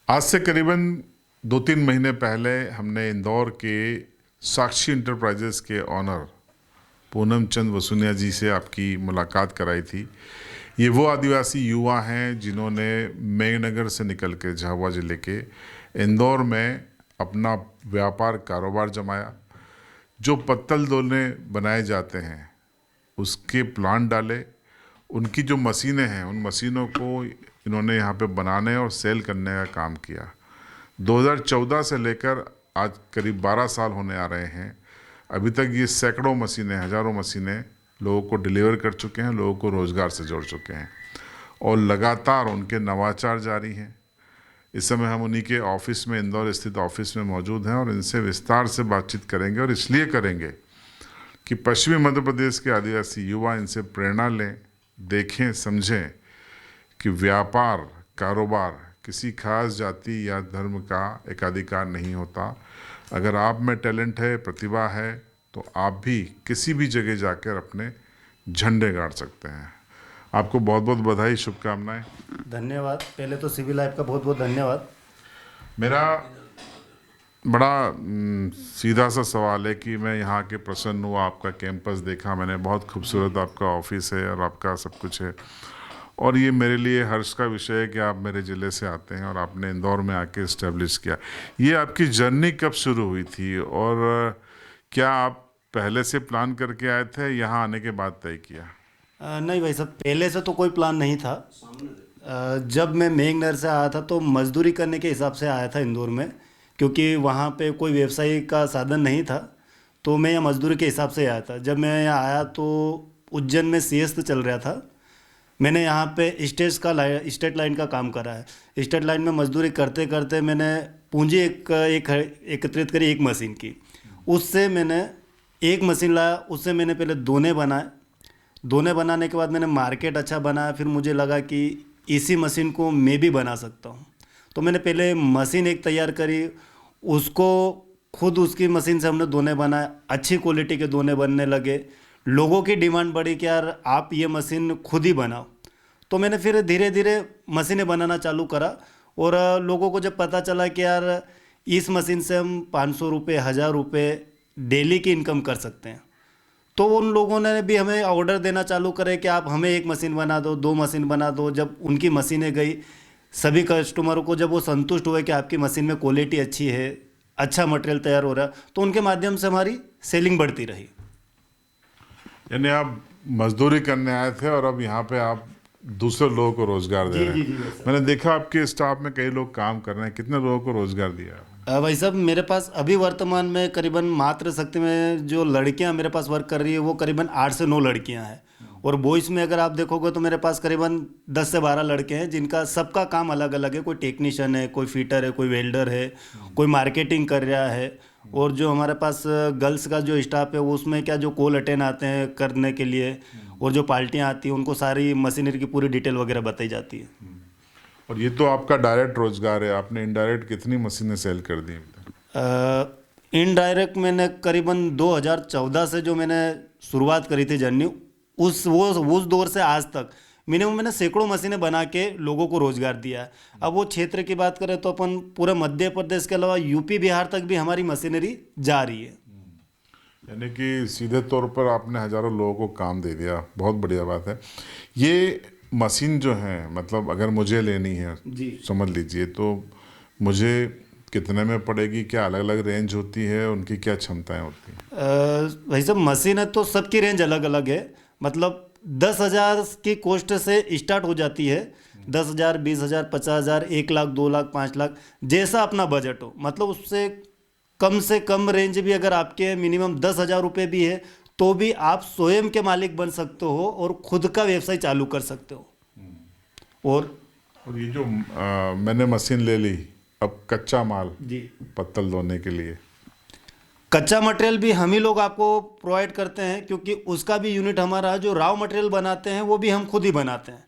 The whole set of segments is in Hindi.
आज से करीबन 2-3 महीने पहले हमने इंदौर के साक्षी इंटरप्राइजेस के ऑनर पूनम चंद वसुनिया जी से आपकी मुलाकात कराई थी। ये वो आदिवासी युवा हैं जिन्होंने मेघनगर से निकल के झाबुआ ज़िले के इंदौर में अपना व्यापार कारोबार जमाया। जो पत्तल दोने बनाए जाते हैं उसके प्लांट डाले, उनकी जो मशीनें हैं उन मशीनों को इन्होंने यहाँ पे बनाने और सेल करने का काम किया। 2014 से लेकर आज करीब 12 साल होने आ रहे हैं। अभी तक ये सैकड़ों मशीनें, हज़ारों मशीनें लोगों को डिलीवर कर चुके हैं, लोगों को रोज़गार से जोड़ चुके हैं और लगातार उनके नवाचार जारी हैं। इस समय हम उन्हीं के ऑफिस में, इंदौर स्थित ऑफिस में मौजूद हैं और इनसे विस्तार से बातचीत करेंगे और इसलिए करेंगे कि पश्चिमी मध्य प्रदेश के आदिवासी युवा इनसे प्रेरणा लें, देखें, समझें कि व्यापार, कारोबार किसी खास जाति या धर्म का एकाधिकार नहीं होता। अगर आप में टैलेंट है, प्रतिभा है, तो आप भी किसी भी जगह जाकर अपने झंडे गाड़ सकते हैं। आपको बहुत बहुत बधाई, शुभकामनाएं। धन्यवाद। पहले तो सिविल लाइफ का बहुत बहुत धन्यवाद। मेरा बड़ा सीधा सा सवाल है कि मैं यहाँ के प्रसन्न हुआ, आपका कैंपस देखा मैंने, बहुत खूबसूरत आपका ऑफिस है और आपका सब कुछ है और ये मेरे लिए हर्ष का विषय है कि आप मेरे ज़िले से आते हैं और आपने इंदौर में आके इस्टेब्लिश किया। ये आपकी जर्नी कब शुरू हुई थी और क्या आप पहले से प्लान करके आए थे, यहाँ आने के बाद तय किया? नहीं भाई साहब, पहले से तो कोई प्लान नहीं था। जब मैं मेघनगर से आया था तो मजदूरी करने के हिसाब से आया था इंदौर में, क्योंकि वहाँ पे कोई व्यवसाय का साधन नहीं था, तो मैं यहाँ मजदूरी के हिसाब से आया था। जब मैं यहाँ आया तो उज्जैन में सीएस चल रहा था। मैंने यहाँ पे स्टेट लाइन का काम करा है। स्टेट लाइन में मजदूरी करते करते मैंने पूंजी एकत्रित करी एक मशीन की। उससे मैंने एक मशीन लाया, उससे मैंने पहले दोने बनाए। दोने बनाने के बाद मैंने मार्केट अच्छा बनाया। फिर मुझे लगा कि इसी मशीन को मैं भी बना सकता हूँ, तो मैंने पहले मशीन एक तैयार करी, उसको खुद उसकी मशीन से हमने दोने बनाए। अच्छी क्वालिटी के दोने बनने लगे। लोगों की डिमांड बढ़ी कि यार आप ये मशीन खुद ही बनाओ। तो मैंने फिर धीरे धीरे मशीनें बनाना चालू करा और लोगों को जब पता चला कि यार इस मशीन से हम 500 रुपये, 1000 रुपये डेली की इनकम कर सकते हैं, तो उन लोगों ने भी हमें ऑर्डर देना चालू करे कि आप हमें एक मशीन बना दो, 2 मशीन बना दो। जब उनकी मशीनें गई, सभी कस्टमरों को जब वो संतुष्ट हुए कि आपकी मशीन में क्वालिटी अच्छी है, अच्छा मटेरियल तैयार हो रहा है, तो उनके माध्यम से हमारी सेलिंग बढ़ती रही। यानी आप मजदूरी करने आए थे और अब यहाँ पे आप दूसरे लोगों को रोजगार दे रहे हैं। मैंने देखा आपके स्टाफ में कई लोग काम कर रहे हैं। कितने लोगों को रोजगार दिया? भाई साहब, मेरे पास अभी वर्तमान में करीबन मातृशक्ति में जो लड़कियां मेरे पास वर्क कर रही है वो करीबन 8 से 9 लड़कियां हैं। और बॉयज़ में अगर आप देखोगे तो मेरे पास करीबन 10 से 12 लड़के हैं, जिनका सबका काम अलग अलग है। कोई टेक्नीशियन है, कोई फिटर है, कोई वेल्डर है, कोई मार्केटिंग कर रहा है। और जो हमारे पास गर्ल्स का जो स्टाफ है वो उसमें क्या, जो कॉल अटेंड आते हैं करने के लिए और जो पार्टियां आती हैं उनको सारी मशीनरी की पूरी डिटेल वगैरह बताई जाती है। और ये तो आपका डायरेक्ट रोजगार है। आपने इनडायरेक्ट कितनी मशीनें सेल कर दी? इनडायरेक्ट मैंने करीबन 2014 से जो मैंने शुरुआत करी थी जर्नी, उस दौर से आज तक मिनिमम मैंने सैकड़ों मशीनें बना के लोगों को रोजगार दिया है। अब वो क्षेत्र की बात करें तो अपन पूरे मध्य प्रदेश के अलावा यूपी, बिहार तक भी हमारी मशीनरी जा रही है। यानी कि सीधे तौर पर आपने हजारों लोगों को काम दे दिया। बहुत बढ़िया बात है। ये मशीन जो है, मतलब अगर मुझे लेनी है जी, समझ लीजिए, तो मुझे कितने में पड़ेगी? क्या अलग अलग रेंज होती है? उनकी क्या क्षमताएं होती हैं? भाई साहब, मशीन है तो सबकी रेंज अलग अलग है। मतलब 10,000 की कॉस्ट से स्टार्ट हो जाती है। 10,000, 20,000, 50,000, 1 लाख, 2 लाख, 5 लाख, जैसा अपना बजट हो। मतलब उससे कम से कम रेंज भी अगर आपके मिनिमम 10,000 रुपये भी है तो भी आप स्वयं के मालिक बन सकते हो और खुद का व्यवसाय चालू कर सकते हो। और ये जो मैंने मशीन ले ली, अब कच्चा माल जी, पत्तल धोने के लिए कच्चा मटेरियल भी हम ही लोग आपको प्रोवाइड करते हैं, क्योंकि उसका भी यूनिट हमारा है। जो रॉ मटेरियल बनाते हैं वो भी हम खुद ही बनाते हैं।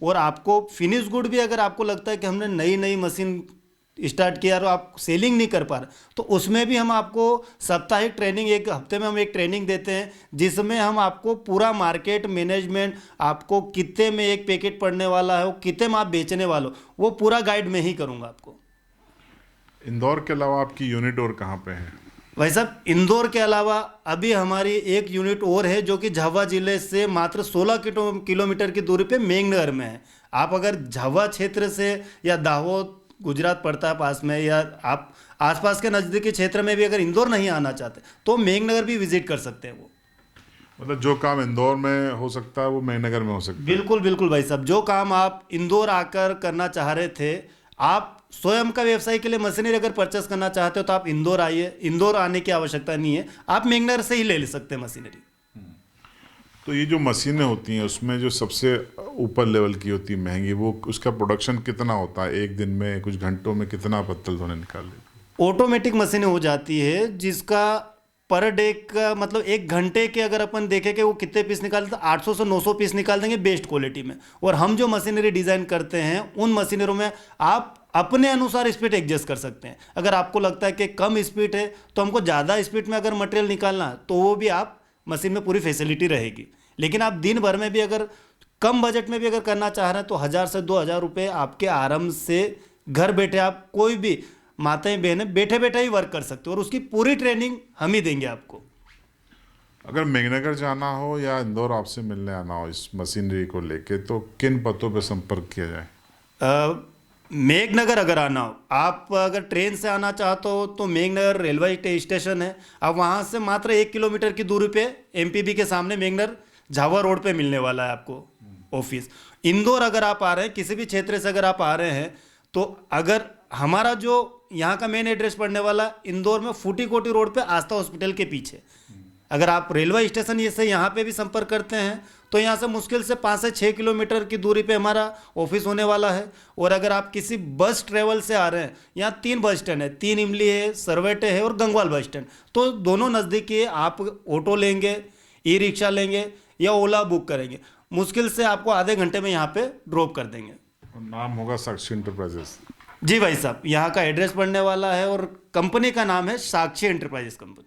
और आपको फिनिश गुड भी अगर आपको लगता है कि हमने नई नई मशीन स्टार्ट किया और आप सेलिंग नहीं कर पा रहे, तो उसमें भी हम आपको साप्ताहिक ट्रेनिंग, एक हफ्ते में हम एक ट्रेनिंग देते हैं, जिसमें हम आपको पूरा मार्केट मैनेजमेंट, आपको कितने में एक पैकेट पड़ने वाला है, वो कितने में आप बेचने वाले हो, वो पूरा गाइड में ही करूँगा आपको। इंदौर के अलावा आपकी यूनिट और कहाँ पे है? भाई साहब, इंदौर के अलावा अभी हमारी एक यूनिट और है जो कि झाबुआ जिले से मात्र 16 किलोमीटर की दूरी पे मेघनगर में है। आप अगर झाबुआ क्षेत्र से या दाहोद गुजरात पड़ता है पास में, या आप आसपास के नज़दीकी क्षेत्र में भी अगर इंदौर नहीं आना चाहते तो मेघनगर भी विजिट कर सकते हैं। वो मतलब जो काम इंदौर में हो सकता है वो मेघनगर में हो सकता है? बिल्कुल बिल्कुल भाई साहब, जो काम आप इंदौर आकर करना चाह रहे थे, आप स्वयं का व्यवसाय के लिए मशीनरी अगर परचेस करना चाहते हो तो आप इंदौर आइए। इंदौर आने की आवश्यकता नहीं है, आप मेघनगर से ही ले सकते हैं मशीनरी। तो ये जो मशीनें होती हैं उसमें जो सबसे ऊपर लेवल की होती है महंगी, वो उसका प्रोडक्शन कितना होता है? एक दिन में कुछ घंटों में कितना पत्तल धोने निकाल लेती है? ऑटोमेटिक मशीनें हो जाती है जिसका पर डे का मतलब एक घंटे के अगर अपन देखें कि वो कितने पीस निकालते, तो 800 से 900 पीस निकाल देंगे बेस्ट क्वालिटी में। और हम जो मशीनरी डिज़ाइन करते हैं उन मशीनरों में आप अपने अनुसार स्पीड एडजस्ट कर सकते हैं। अगर आपको लगता है कि कम स्पीड है तो हमको ज़्यादा स्पीड में अगर मटेरियल निकालना है तो वो भी आप मशीन में पूरी फैसिलिटी रहेगी। लेकिन आप दिन भर में भी अगर कम बजट में भी अगर करना चाह रहे हैं तो 1000 से 2000 रुपये आपके आराम से घर बैठे आप कोई भी माताएं बहनें बैठे बैठे ही वर्क कर सकते हो, और उसकी पूरी ट्रेनिंग हम ही देंगे आपको। अगर मेघनगर जाना हो या इंदौर आपसे मिलने आना हो इस मशीनरी को लेके, तो किन पतों पे संपर्क किया जाए? मेघनगर अगर आना हो, आप अगर ट्रेन से आना चाहते हो तो मेघनगर रेलवे स्टेशन है। आप वहाँ से मात्र 1 किलोमीटर की दूरी पे एमपीबी के सामने मेघनगर झाबुआ रोड पे मिलने वाला है आपको ऑफिस। इंदौर अगर आप आ रहे हैं, किसी भी क्षेत्र से अगर आप आ रहे हैं, तो अगर हमारा जो यहाँ का मेन एड्रेस पड़ने वाला इंदौर में फूटी कोटी रोड पे आस्था हॉस्पिटल के पीछे। अगर आप रेलवे स्टेशन ये से यहाँ पे भी संपर्क करते हैं तो यहाँ से मुश्किल से 5 से 6 किलोमीटर की दूरी पे हमारा ऑफिस होने वाला है। और अगर आप किसी बस ट्रेवल से आ रहे हैं, यहाँ 3 बस स्टैंड है, 3 इमली है, सरवेटे है और गंगवाल बस स्टैंड, तो दोनों नज़दीकी है। आप ऑटो लेंगे, ई रिक्शा लेंगे या ओला बुक करेंगे, मुश्किल से आपको आधे घंटे में यहाँ पे ड्रॉप कर देंगे। नाम होगा साक्षी इंटरप्राइजेस? जी भाई साहब, यहाँ का एड्रेस पड़ने वाला है और कंपनी का नाम है साक्षी एंटरप्राइजेस कंपनी।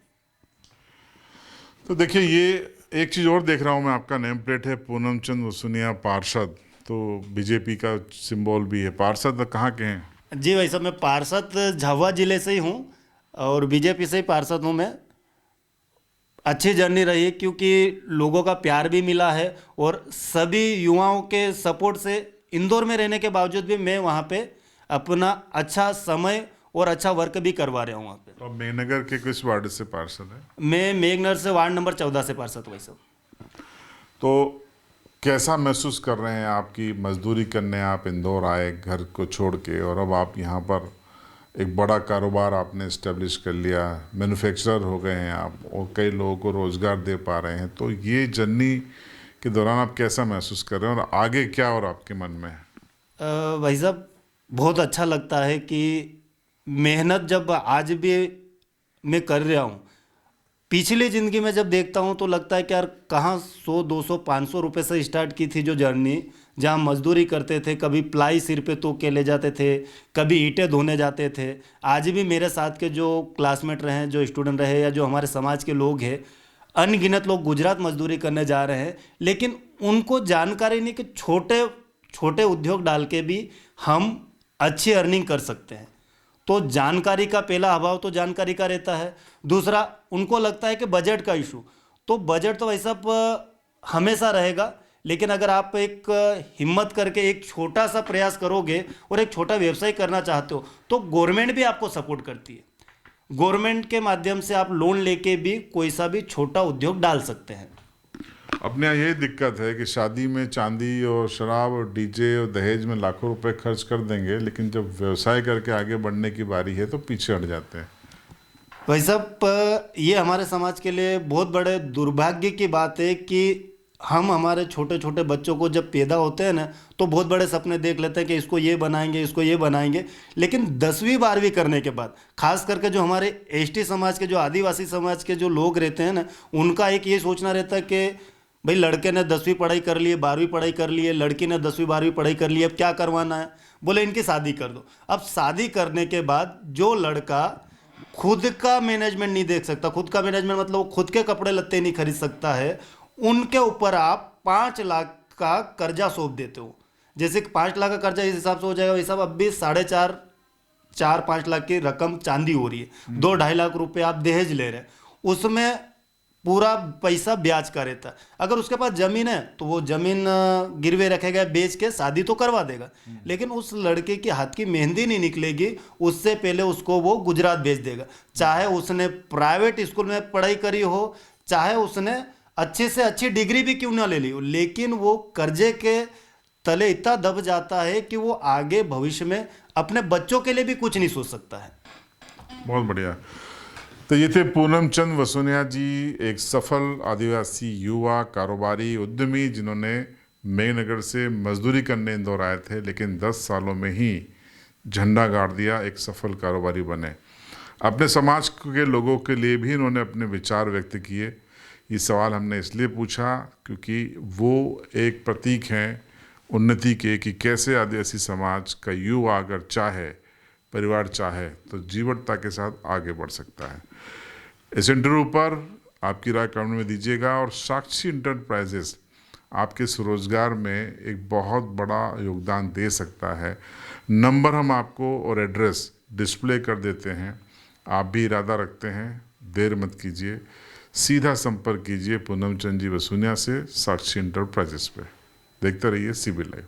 तो देखिए, ये एक चीज़ और देख रहा हूँ मैं, आपका नेम प्लेट है पूनम चंद वसुनिया पार्षद, तो बीजेपी का सिंबल भी है। पार्षद कहाँ के हैं? जी भाई साहब, मैं पार्षद झाबुआ जिले से ही हूँ और बीजेपी से ही पार्षद हूँ मैं। अच्छी जर्नी रही क्योंकि लोगों का प्यार भी मिला है और सभी युवाओं के सपोर्ट से इंदौर में रहने के बावजूद भी मैं वहाँ पे अपना अच्छा समय और अच्छा वर्क भी करवा रहा हूँ वहाँ पे। तो अब मेघनगर के किस वार्ड से पार्षद है? मैं मेघनगर से वार्ड नंबर 14 से पार्षद हूँ भाई साहब। तो कैसा महसूस कर रहे हैं? आपकी मजदूरी करने आप इंदौर आए घर को छोड़ के, और अब आप यहाँ पर एक बड़ा कारोबार आपने इस्टेब्लिश कर लिया, मैन्युफैक्चरर हो गए हैं आप और कई लोगों को रोज़गार दे पा रहे हैं। तो ये जर्नी के दौरान आप कैसा महसूस कर रहे हैं और आगे क्या और आपके मन में है? भाई साहब, बहुत अच्छा लगता है कि मेहनत जब आज भी मैं कर रहा हूँ, पिछली ज़िंदगी में जब देखता हूँ तो लगता है कि यार कहाँ 100 200 500 रुपये से स्टार्ट की थी जो जर्नी, जहाँ मजदूरी करते थे, कभी प्लाई सिर पे तो के ले जाते थे, कभी ईंटें धोने जाते थे। आज भी मेरे साथ के जो क्लासमेट रहे, जो स्टूडेंट रहे या जो हमारे समाज के लोग हैं, अनगिनत लोग गुजरात मजदूरी करने जा रहे हैं, लेकिन उनको जानकारी नहीं कि छोटे छोटे उद्योग डाल के भी हम अच्छी अर्निंग कर सकते हैं। तो जानकारी का पहला अभाव तो जानकारी का रहता है। दूसरा, उनको लगता है कि बजट का इशू, तो बजट तो वैसा हमेशा रहेगा, लेकिन अगर आप एक हिम्मत करके एक छोटा सा प्रयास करोगे और एक छोटा व्यवसाय करना चाहते हो तो गवर्नमेंट भी आपको सपोर्ट करती है। गवर्नमेंट के माध्यम से आप लोन लेके भी कोई सा भी छोटा उद्योग डाल सकते हैं। अपने यहाँ यही दिक्कत है कि शादी में चांदी और शराब और डीजे और दहेज में लाखों रुपए खर्च कर देंगे, लेकिन जब व्यवसाय करके आगे बढ़ने की बारी है तो पीछे हट जाते हैं। भाई साहब, ये हमारे समाज के लिए बहुत बड़े दुर्भाग्य की बात है कि हम हमारे छोटे छोटे बच्चों को जब पैदा होते हैं ना तो बहुत बड़े सपने देख लेते हैं कि इसको ये बनाएंगे, इसको ये बनाएंगे, लेकिन 10वीं 12वीं करने के बाद खास करके जो हमारे एसटी समाज के, जो आदिवासी समाज के जो लोग रहते हैं ना, उनका एक ये सोचना रहता है कि भाई लड़के ने 10वीं पढ़ाई कर ली है, 12वीं पढ़ाई कर ली है, लड़की ने 10वीं 12वीं पढ़ाई कर ली है, अब क्या करवाना है? बोले इनकी शादी कर दो। अब शादी करने के बाद जो लड़का खुद का मैनेजमेंट नहीं देख सकता, खुद का मैनेजमेंट मतलब वो खुद के कपड़े लत्ते नहीं खरीद सकता है, उनके ऊपर आप 5 लाख का कर्जा सौंप देते हो। जैसे कि 5 लाख का कर्जा इस हिसाब से हो जाएगा, वैसा अब भी 4.5 4-5 लाख की रकम चांदी हो रही है, 2-2.5 लाख रुपए आप दहेज ले रहे हैं, उसमें पूरा पैसा ब्याज का रहता है। अगर उसके पास जमीन है तो वो जमीन गिरवे रखेगा, बेच के शादी तो करवा देगा, लेकिन उस लड़के के हाथ की मेहंदी नहीं निकलेगी उससे पहले उसको वो गुजरात भेज देगा। चाहे उसने प्राइवेट स्कूल में पढ़ाई करी हो, चाहे उसने अच्छे से अच्छी डिग्री भी क्यों ना ले ली हो, लेकिन वो कर्जे के तले इतना दब जाता है कि वो आगे भविष्य में अपने बच्चों के लिए भी कुछ नहीं सोच सकता है। बहुत बढ़िया। तो ये थे पूनम चंद वसुनिया जी, एक सफल आदिवासी युवा कारोबारी उद्यमी जिन्होंने मेघनगर से मजदूरी करने इंदौर आए थे, लेकिन 10 सालों में ही झंडा गाड़ दिया, एक सफल कारोबारी बने। अपने समाज के लोगों के लिए भी इन्होंने अपने विचार व्यक्त किए। ये सवाल हमने इसलिए पूछा क्योंकि वो एक प्रतीक हैं उन्नति के, कि कैसे आदिवासी समाज का युवा अगर चाहे, परिवार चाहे, तो जीवटता के साथ आगे बढ़ सकता है। इस इंटरव्यू पर आपकी राय कमेंट में दीजिएगा, और साक्षी इंटरप्राइजेस आपके स्वरोजगार में एक बहुत बड़ा योगदान दे सकता है। नंबर हम आपको और एड्रेस डिस्प्ले कर देते हैं। आप भी इरादा रखते हैं, देर मत कीजिए, सीधा संपर्क कीजिए पूनम चंद जी वसुनिया से साक्षी इंटरप्राइजेस पे। देखते रहिए CB लाइव।